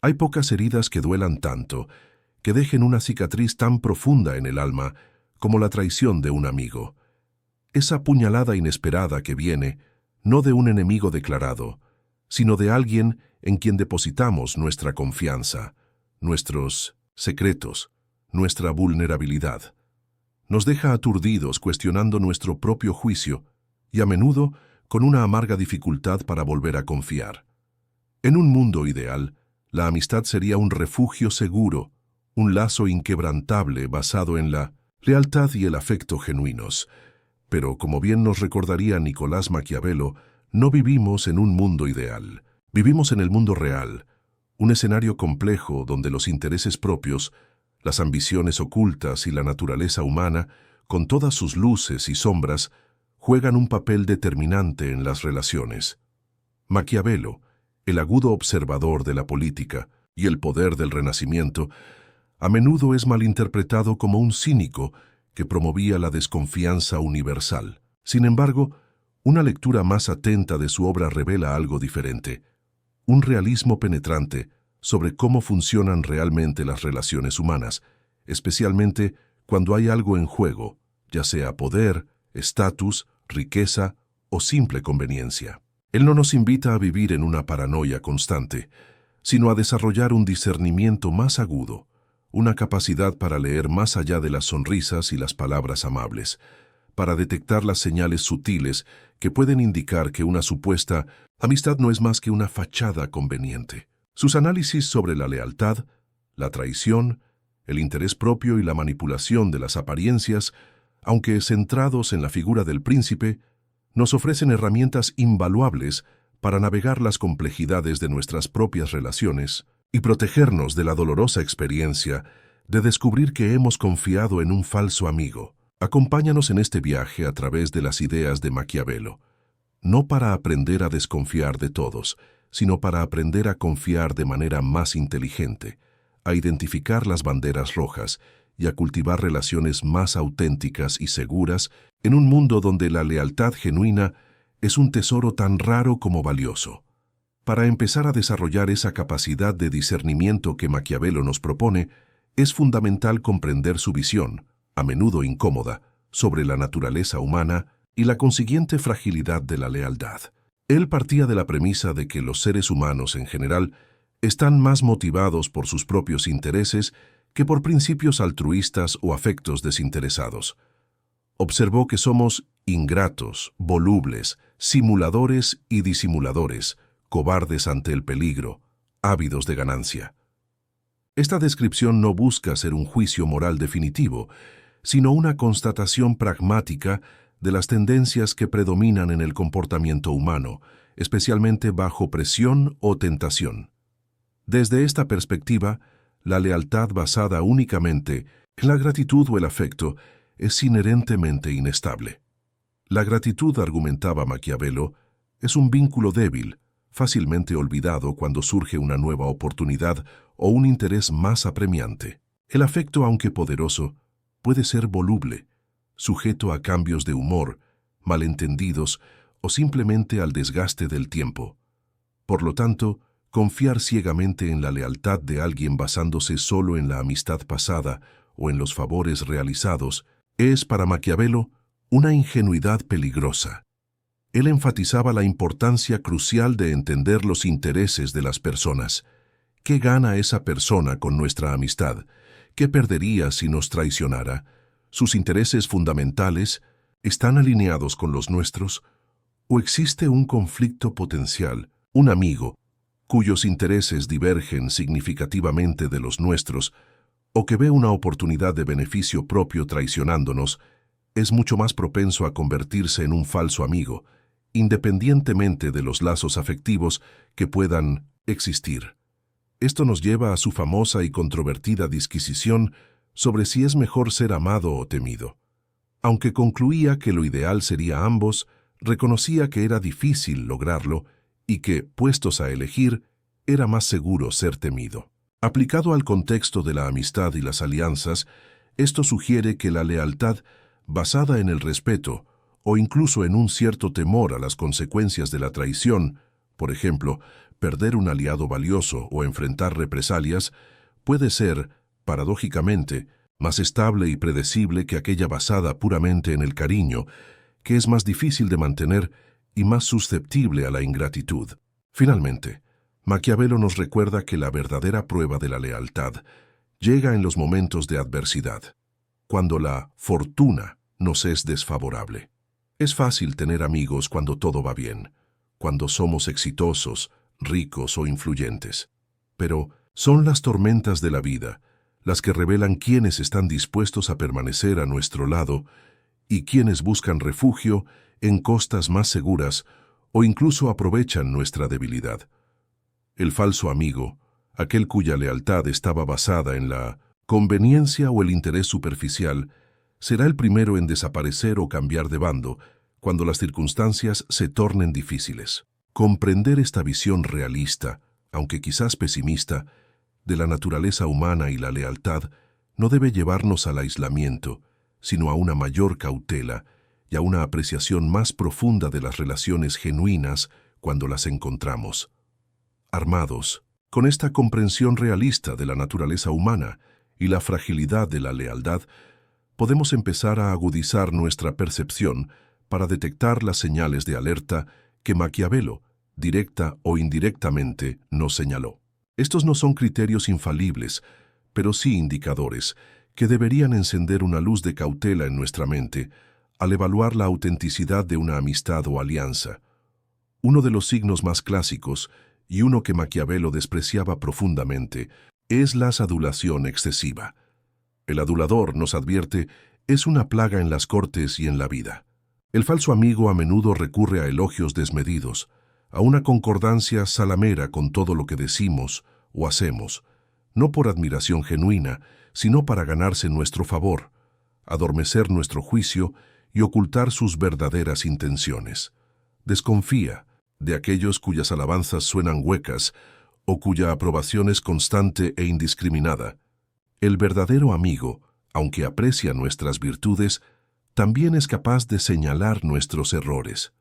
Hay pocas heridas que duelan tanto, que dejen una cicatriz tan profunda en el alma como la traición de un amigo. Esa puñalada inesperada que viene, no de un enemigo declarado, sino de alguien en quien depositamos nuestra confianza, nuestros secretos, nuestra vulnerabilidad. Nos deja aturdidos cuestionando nuestro propio juicio y a menudo con una amarga dificultad para volver a confiar. En un mundo ideal, la amistad sería un refugio seguro, un lazo inquebrantable basado en la lealtad y el afecto genuinos. Pero, como bien nos recordaría Nicolás Maquiavelo, no vivimos en un mundo ideal. Vivimos en el mundo real, un escenario complejo donde los intereses propios, las ambiciones ocultas y la naturaleza humana, con todas sus luces y sombras, juegan un papel determinante en las relaciones. Maquiavelo, el agudo observador de la política y el poder del Renacimiento, a menudo es malinterpretado como un cínico que promovía la desconfianza universal. Sin embargo, una lectura más atenta de su obra revela algo diferente, un realismo penetrante sobre cómo funcionan realmente las relaciones humanas, especialmente cuando hay algo en juego, ya sea poder, estatus, riqueza o simple conveniencia. Él no nos invita a vivir en una paranoia constante, sino a desarrollar un discernimiento más agudo, una capacidad para leer más allá de las sonrisas y las palabras amables, para detectar las señales sutiles que pueden indicar que una supuesta amistad no es más que una fachada conveniente. Sus análisis sobre la lealtad, la traición, el interés propio y la manipulación de las apariencias, aunque centrados en la figura del príncipe, nos ofrecen herramientas invaluables para navegar las complejidades de nuestras propias relaciones y protegernos de la dolorosa experiencia de descubrir que hemos confiado en un falso amigo. Acompáñanos en este viaje a través de las ideas de Maquiavelo, no para aprender a desconfiar de todos, sino para aprender a confiar de manera más inteligente, a identificar las banderas rojas y a cultivar relaciones más auténticas y seguras en un mundo donde la lealtad genuina es un tesoro tan raro como valioso. Para empezar a desarrollar esa capacidad de discernimiento que Maquiavelo nos propone, es fundamental comprender su visión, a menudo incómoda, sobre la naturaleza humana y la consiguiente fragilidad de la lealtad. Él partía de la premisa de que los seres humanos en general están más motivados por sus propios intereses que por principios altruistas o afectos desinteresados. Observó que somos ingratos, volubles, simuladores y disimuladores, cobardes ante el peligro, ávidos de ganancia. Esta descripción no busca ser un juicio moral definitivo, sino una constatación pragmática de las tendencias que predominan en el comportamiento humano, especialmente bajo presión o tentación. Desde esta perspectiva, la lealtad basada únicamente en la gratitud o el afecto es inherentemente inestable. La gratitud, argumentaba Maquiavelo, es un vínculo débil, fácilmente olvidado cuando surge una nueva oportunidad o un interés más apremiante. El afecto, aunque poderoso, puede ser voluble, sujeto a cambios de humor, malentendidos o simplemente al desgaste del tiempo. Por lo tanto, confiar ciegamente en la lealtad de alguien basándose solo en la amistad pasada o en los favores realizados es, para Maquiavelo, una ingenuidad peligrosa. Él enfatizaba la importancia crucial de entender los intereses de las personas. ¿Qué gana esa persona con nuestra amistad? ¿Qué perdería si nos traicionara? ¿Sus intereses fundamentales están alineados con los nuestros? ¿O existe un conflicto potencial, un amigo, cuyos intereses divergen significativamente de los nuestros, o que ve una oportunidad de beneficio propio traicionándonos, es mucho más propenso a convertirse en un falso amigo, independientemente de los lazos afectivos que puedan existir? Esto nos lleva a su famosa y controvertida disquisición sobre si es mejor ser amado o temido. Aunque concluía que lo ideal sería ambos, reconocía que era difícil lograrlo y que, puestos a elegir, era más seguro ser temido. Aplicado al contexto de la amistad y las alianzas, esto sugiere que la lealtad, basada en el respeto o incluso en un cierto temor a las consecuencias de la traición, por ejemplo, perder un aliado valioso o enfrentar represalias, puede ser, paradójicamente, más estable y predecible que aquella basada puramente en el cariño, que es más difícil de mantener y más susceptible a la ingratitud. Finalmente, Maquiavelo nos recuerda que la verdadera prueba de la lealtad llega en los momentos de adversidad, cuando la fortuna nos es desfavorable. Es fácil tener amigos cuando todo va bien, cuando somos exitosos, ricos o influyentes. Pero son las tormentas de la vida las que revelan quiénes están dispuestos a permanecer a nuestro lado y quienes buscan refugio en costas más seguras o incluso aprovechan nuestra debilidad. El falso amigo, aquel cuya lealtad estaba basada en la conveniencia o el interés superficial, será el primero en desaparecer o cambiar de bando cuando las circunstancias se tornen difíciles. Comprender esta visión realista, aunque quizás pesimista, de la naturaleza humana y la lealtad no debe llevarnos al aislamiento, sino a una mayor cautela y a una apreciación más profunda de las relaciones genuinas cuando las encontramos. Armados con esta comprensión realista de la naturaleza humana y la fragilidad de la lealtad, podemos empezar a agudizar nuestra percepción para detectar las señales de alerta que Maquiavelo, directa o indirectamente, nos señaló. Estos no son criterios infalibles, pero sí indicadores que deberían encender una luz de cautela en nuestra mente al evaluar la autenticidad de una amistad o alianza. Uno de los signos más clásicos, y uno que Maquiavelo despreciaba profundamente, es la adulación excesiva. El adulador, nos advierte, es una plaga en las cortes y en la vida. El falso amigo a menudo recurre a elogios desmedidos, a una concordancia salamera con todo lo que decimos o hacemos, no por admiración genuina, sino para ganarse nuestro favor, adormecer nuestro juicio y ocultar sus verdaderas intenciones. Desconfía de aquellos cuyas alabanzas suenan huecas o cuya aprobación es constante e indiscriminada. El verdadero amigo, aunque aprecia nuestras virtudes, también es capaz de señalar nuestros errores.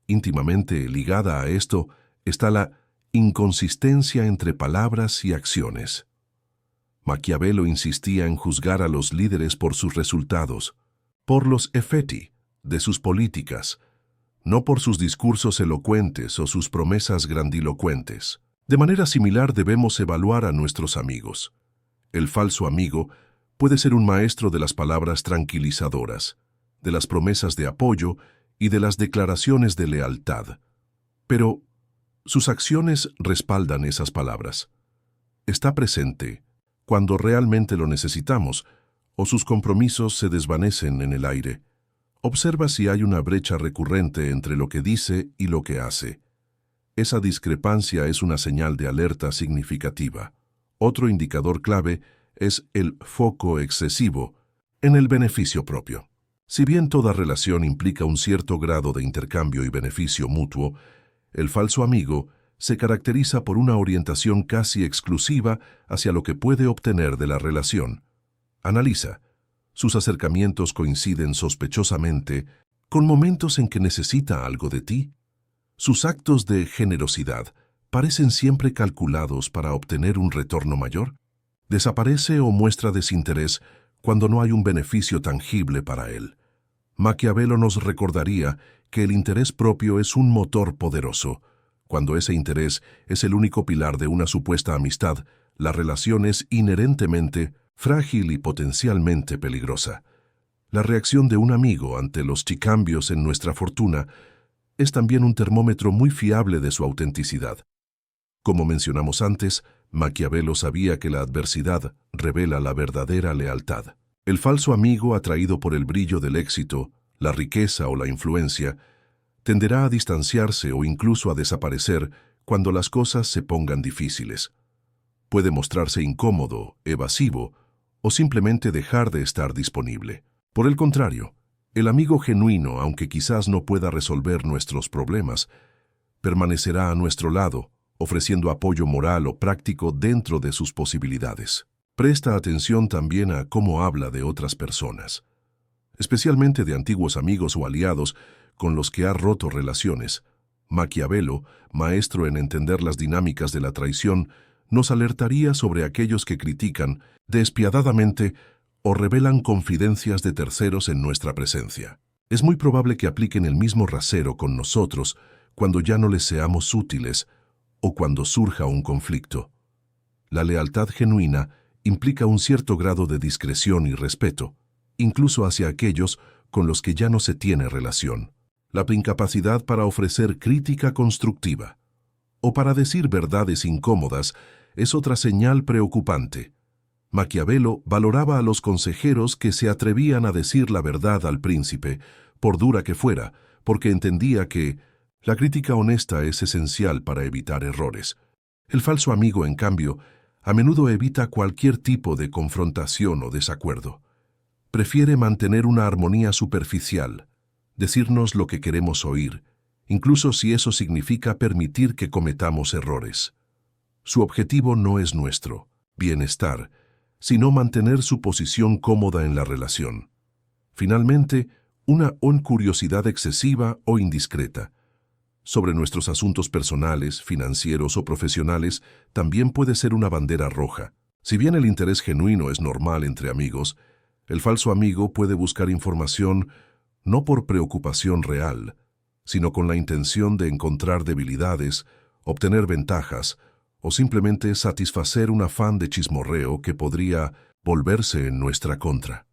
Íntimamente ligada a esto está la inconsistencia entre palabras y acciones. Maquiavelo insistía en juzgar a los líderes por sus resultados, por los effetti de sus políticas, no por sus discursos elocuentes o sus promesas grandilocuentes. De manera similar debemos evaluar a nuestros amigos. El falso amigo puede ser un maestro de las palabras tranquilizadoras, de las promesas de apoyo y de las declaraciones de lealtad. Pero sus acciones respaldan esas palabras. Está presente cuando realmente lo necesitamos, o sus compromisos se desvanecen en el aire. Observa si hay una brecha recurrente entre lo que dice y lo que hace. Esa discrepancia es una señal de alerta significativa. Otro indicador clave es el foco excesivo en el beneficio propio. Si bien toda relación implica un cierto grado de intercambio y beneficio mutuo, el falso amigo se caracteriza por una orientación casi exclusiva hacia lo que puede obtener de la relación. Analiza. Sus acercamientos coinciden sospechosamente con momentos en que necesita algo de ti. Sus actos de generosidad parecen siempre calculados para obtener un retorno mayor. Desaparece o muestra desinterés cuando no hay un beneficio tangible para él. Maquiavelo nos recordaría que el interés propio es un motor poderoso. Cuando ese interés es el único pilar de una supuesta amistad, la relación es inherentemente frágil y potencialmente peligrosa. La reacción de un amigo ante los cambios en nuestra fortuna es también un termómetro muy fiable de su autenticidad. Como mencionamos antes, Maquiavelo sabía que la adversidad revela la verdadera lealtad. El falso amigo, atraído por el brillo del éxito, la riqueza o la influencia, tenderá a distanciarse o incluso a desaparecer cuando las cosas se pongan difíciles. Puede mostrarse incómodo, evasivo, o simplemente dejar de estar disponible. Por el contrario, el amigo genuino, aunque quizás no pueda resolver nuestros problemas, permanecerá a nuestro lado, ofreciendo apoyo moral o práctico dentro de sus posibilidades. Presta atención también a cómo habla de otras personas, especialmente de antiguos amigos o aliados con los que ha roto relaciones. Maquiavelo, maestro en entender las dinámicas de la traición, nos alertaría sobre aquellos que critican despiadadamente o revelan confidencias de terceros en nuestra presencia. Es muy probable que apliquen el mismo rasero con nosotros cuando ya no les seamos útiles o cuando surja un conflicto. La lealtad genuina implica un cierto grado de discreción y respeto, incluso hacia aquellos con los que ya no se tiene relación. La incapacidad para ofrecer crítica constructiva o para decir verdades incómodas es otra señal preocupante. Maquiavelo valoraba a los consejeros que se atrevían a decir la verdad al príncipe, por dura que fuera, porque entendía que la crítica honesta es esencial para evitar errores. El falso amigo, en cambio, a menudo evita cualquier tipo de confrontación o desacuerdo. Prefiere mantener una armonía superficial, decirnos lo que queremos oír, incluso si eso significa permitir que cometamos errores. Su objetivo no es nuestro bienestar, sino mantener su posición cómoda en la relación. Finalmente, una curiosidad excesiva o indiscreta sobre nuestros asuntos personales, financieros o profesionales también puede ser una bandera roja. Si bien el interés genuino es normal entre amigos, el falso amigo puede buscar información no por preocupación real, sino con la intención de encontrar debilidades, obtener ventajas o simplemente satisfacer un afán de chismorreo que podría volverse en nuestra contra.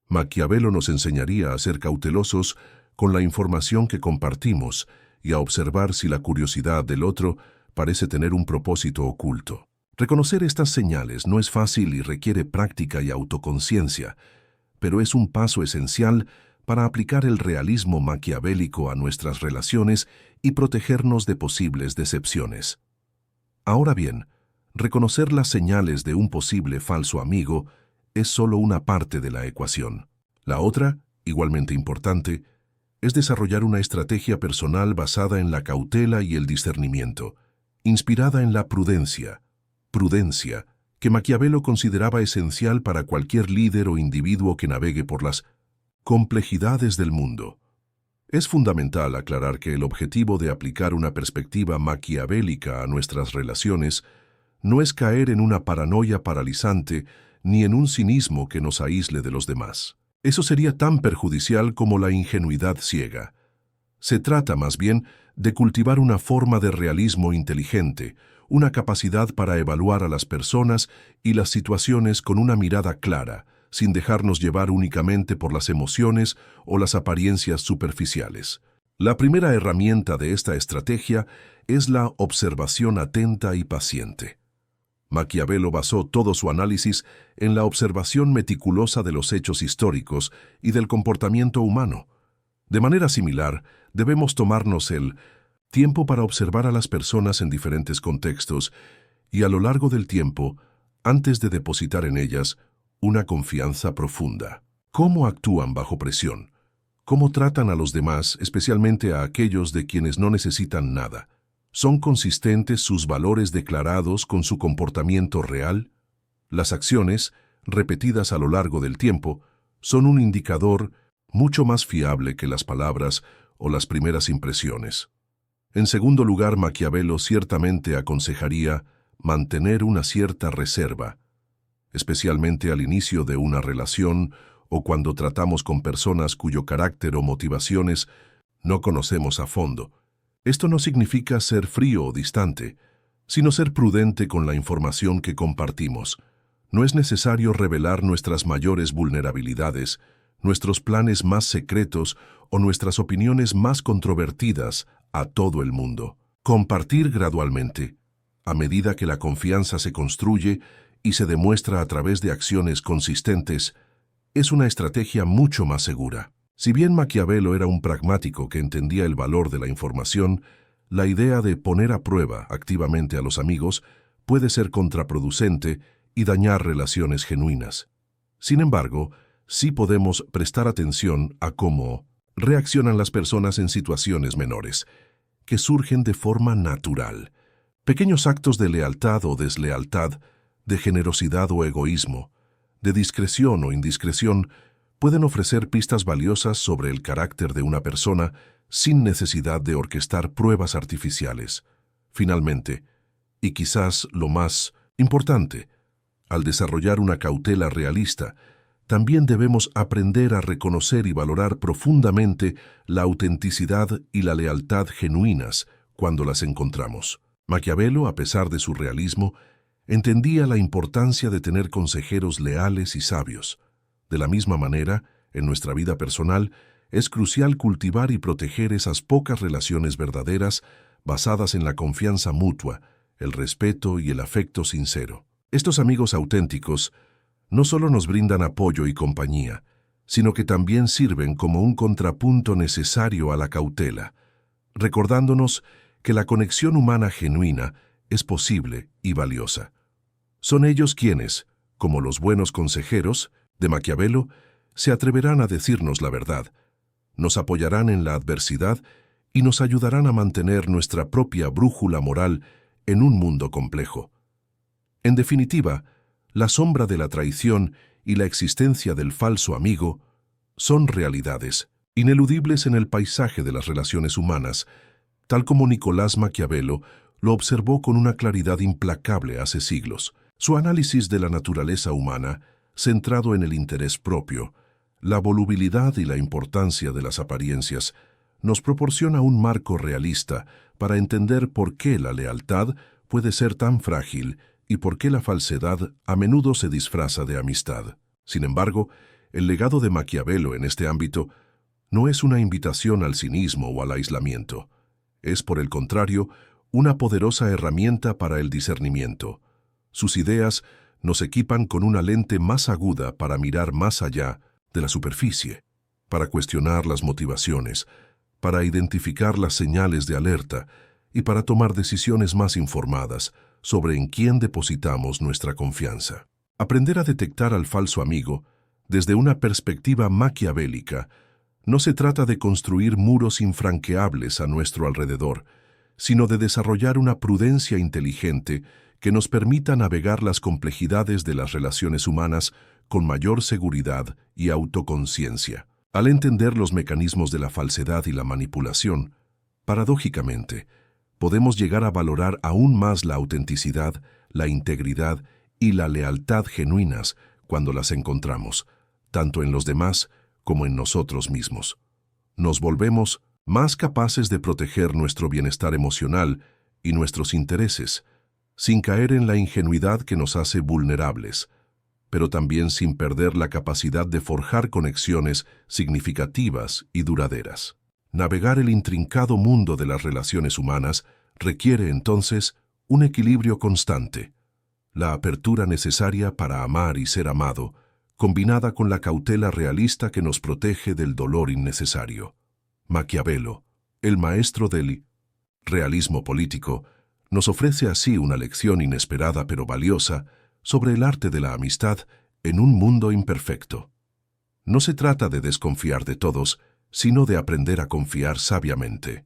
Maquiavelo nos enseñaría a ser cautelosos con la información que compartimos y a observar si la curiosidad del otro parece tener un propósito oculto. Reconocer estas señales no es fácil y requiere práctica y autoconciencia, pero es un paso esencial para aplicar el realismo maquiavélico a nuestras relaciones y protegernos de posibles decepciones. Ahora bien, reconocer las señales de un posible falso amigo es solo una parte de la ecuación. La otra, igualmente importante, es desarrollar una estrategia personal basada en la cautela y el discernimiento, inspirada en la prudencia, que Maquiavelo consideraba esencial para cualquier líder o individuo que navegue por las complejidades del mundo. Es fundamental aclarar que el objetivo de aplicar una perspectiva maquiavélica a nuestras relaciones no es caer en una paranoia paralizante ni en un cinismo que nos aísle de los demás. Eso sería tan perjudicial como la ingenuidad ciega. Se trata, más bien, de cultivar una forma de realismo inteligente, una capacidad para evaluar a las personas y las situaciones con una mirada clara, sin dejarnos llevar únicamente por las emociones o las apariencias superficiales. La primera herramienta de esta estrategia es la observación atenta y paciente. Maquiavelo basó todo su análisis en la observación meticulosa de los hechos históricos y del comportamiento humano. De manera similar, debemos tomarnos el tiempo para observar a las personas en diferentes contextos y a lo largo del tiempo, antes de depositar en ellas una confianza profunda. ¿Cómo actúan bajo presión? ¿Cómo tratan a los demás, especialmente a aquellos de quienes no necesitan nada? ¿Son consistentes sus valores declarados con su comportamiento real? Las acciones, repetidas a lo largo del tiempo, son un indicador mucho más fiable que las palabras o las primeras impresiones. En segundo lugar, Maquiavelo ciertamente aconsejaría mantener una cierta reserva, especialmente al inicio de una relación o cuando tratamos con personas cuyo carácter o motivaciones no conocemos a fondo. Esto no significa ser frío o distante, sino ser prudente con la información que compartimos. No es necesario revelar nuestras mayores vulnerabilidades, nuestros planes más secretos o nuestras opiniones más controvertidas a todo el mundo. Compartir gradualmente, a medida que la confianza se construye y se demuestra a través de acciones consistentes, es una estrategia mucho más segura. Si bien Maquiavelo era un pragmático que entendía el valor de la información, la idea de poner a prueba activamente a los amigos puede ser contraproducente y dañar relaciones genuinas. Sin embargo, sí podemos prestar atención a cómo reaccionan las personas en situaciones menores, que surgen de forma natural. Pequeños actos de lealtad o deslealtad, de generosidad o egoísmo, de discreción o indiscreción, pueden ofrecer pistas valiosas sobre el carácter de una persona sin necesidad de orquestar pruebas artificiales. Finalmente, y quizás lo más importante, al desarrollar una cautela realista, también debemos aprender a reconocer y valorar profundamente la autenticidad y la lealtad genuinas cuando las encontramos. Maquiavelo, a pesar de su realismo, entendía la importancia de tener consejeros leales y sabios. De la misma manera, en nuestra vida personal, es crucial cultivar y proteger esas pocas relaciones verdaderas basadas en la confianza mutua, el respeto y el afecto sincero. Estos amigos auténticos no solo nos brindan apoyo y compañía, sino que también sirven como un contrapunto necesario a la cautela, recordándonos que la conexión humana genuina es posible y valiosa. Son ellos quienes, como los buenos consejeros de Maquiavelo, se atreverán a decirnos la verdad, nos apoyarán en la adversidad y nos ayudarán a mantener nuestra propia brújula moral en un mundo complejo. En definitiva, la sombra de la traición y la existencia del falso amigo son realidades ineludibles en el paisaje de las relaciones humanas, tal como Nicolás Maquiavelo lo observó con una claridad implacable hace siglos. Su análisis de la naturaleza humana, centrado en el interés propio, la volubilidad y la importancia de las apariencias, nos proporciona un marco realista para entender por qué la lealtad puede ser tan frágil y por qué la falsedad a menudo se disfraza de amistad. Sin embargo, el legado de Maquiavelo en este ámbito no es una invitación al cinismo o al aislamiento. Es, por el contrario, una poderosa herramienta para el discernimiento. Sus ideas nos equipan con una lente más aguda para mirar más allá de la superficie, para cuestionar las motivaciones, para identificar las señales de alerta y para tomar decisiones más informadas sobre en quién depositamos nuestra confianza. Aprender a detectar al falso amigo desde una perspectiva maquiavélica no se trata de construir muros infranqueables a nuestro alrededor, sino de desarrollar una prudencia inteligente que nos permita navegar las complejidades de las relaciones humanas con mayor seguridad y autoconciencia. Al entender los mecanismos de la falsedad y la manipulación, paradójicamente, podemos llegar a valorar aún más la autenticidad, la integridad y la lealtad genuinas cuando las encontramos, tanto en los demás como en nosotros mismos. Nos volvemos más capaces de proteger nuestro bienestar emocional y nuestros intereses, sin caer en la ingenuidad que nos hace vulnerables, pero también sin perder la capacidad de forjar conexiones significativas y duraderas. Navegar el intrincado mundo de las relaciones humanas requiere entonces un equilibrio constante, la apertura necesaria para amar y ser amado, combinada con la cautela realista que nos protege del dolor innecesario. Maquiavelo, el maestro del realismo político, nos ofrece así una lección inesperada pero valiosa sobre el arte de la amistad en un mundo imperfecto. No se trata de desconfiar de todos, sino de aprender a confiar sabiamente.